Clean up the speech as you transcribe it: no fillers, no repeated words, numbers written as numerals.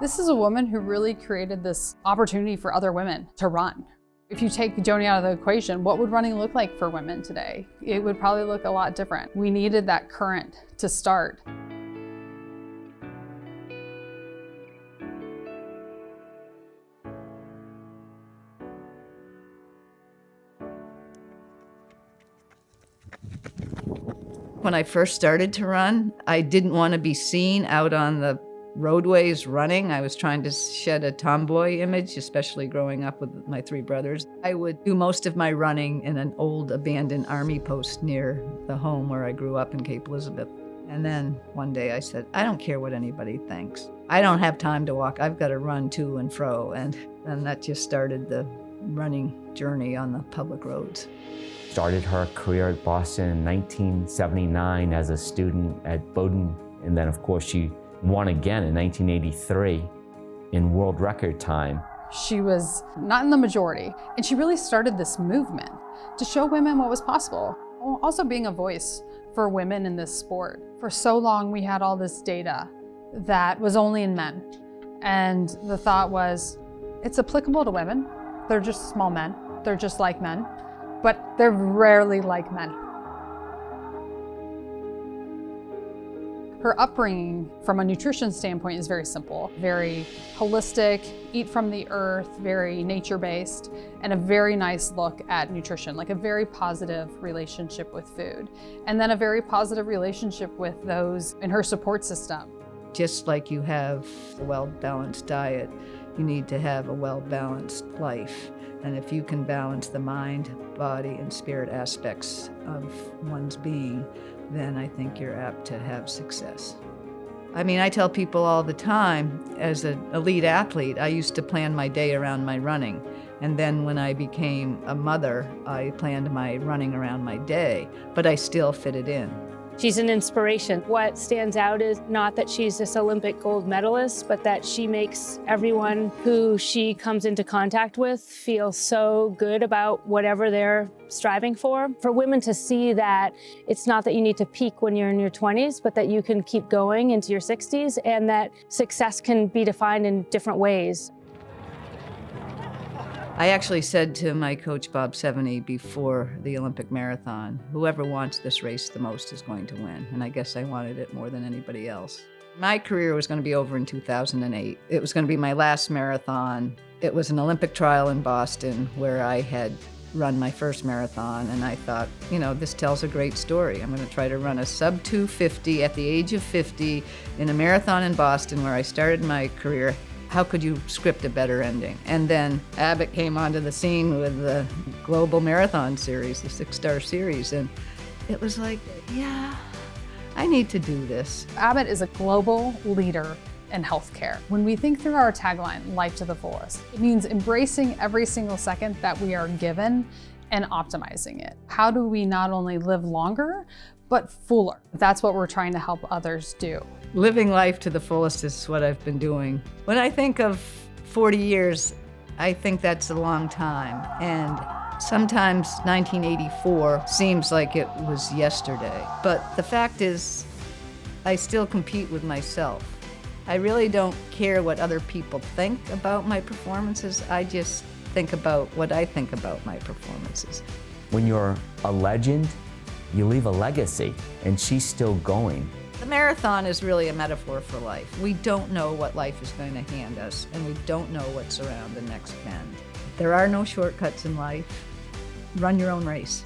This is a woman who really created this opportunity for other women to run. If you take Joni out of the equation, what would running look like for women today? It would probably look a lot different. We needed that current to start. When I first started to run, I didn't want to be seen out on the roadways running. I was trying to shed a tomboy image, especially growing up with my three brothers. I would do most of my running in an old abandoned army post near the home where I grew up in Cape Elizabeth. And then one day I said, I don't care what anybody thinks. I don't have time to walk. I've got to run to and fro. And that just started the running journey on the public roads. Started her career at Boston in 1979 as a student at Bowdoin. And then, of course, she won again in 1983 in world record time. She was not in the majority, and she really started this movement to show women what was possible. Also being a voice for women in this sport. For so long, we had all this data that was only in men. And the thought was, it's applicable to women. They're just small men. They're just like men, but they're rarely like men. Her upbringing from a nutrition standpoint is very simple, very holistic, eat from the earth, very nature-based, and a very nice look at nutrition, like a very positive relationship with food. And then a very positive relationship with those in her support system. Just like you have a well-balanced diet, you need to have a well-balanced life. And if you can balance the mind, body, and spirit aspects of one's being, then I think you're apt to have success. I mean, I tell people all the time, as an elite athlete, I used to plan my day around my running. And then when I became a mother, I planned my running around my day, but I still fit it in. She's an inspiration. What stands out is not that she's this Olympic gold medalist, but that she makes everyone who she comes into contact with feel so good about whatever they're striving for. For women to see that it's not that you need to peak when you're in your 20s, but that you can keep going into your 60s, and that success can be defined in different ways. I actually said to my coach, Bob Seveny, before the Olympic marathon, whoever wants this race the most is going to win. And I guess I wanted it more than anybody else. My career was going to be over in 2008. It was going to be my last marathon. It was an Olympic trial in Boston where I had run my first marathon. And I thought, you know, this tells a great story. I'm going to try to run a sub 250 at the age of 50 in a marathon in Boston where I started my career. How could you script a better ending? And then Abbott came onto the scene with the Global Marathon Series, the 6-star series, and it was like, yeah, I need to do this. Abbott is a global leader in healthcare. When we think through our tagline, life to the fullest, it means embracing every single second that we are given and optimizing it. How do we not only live longer, but fuller? That's what we're trying to help others do. Living life to the fullest is what I've been doing. When I think of 40 years, I think that's a long time. And sometimes 1984 seems like it was yesterday. But the fact is, I still compete with myself. I really don't care what other people think about my performances. I just think about what I think about my performances. When you're a legend, you leave a legacy, and she's still going. The marathon is really a metaphor for life. We don't know what life is going to hand us, and we don't know what's around the next bend. There are no shortcuts in life. Run your own race.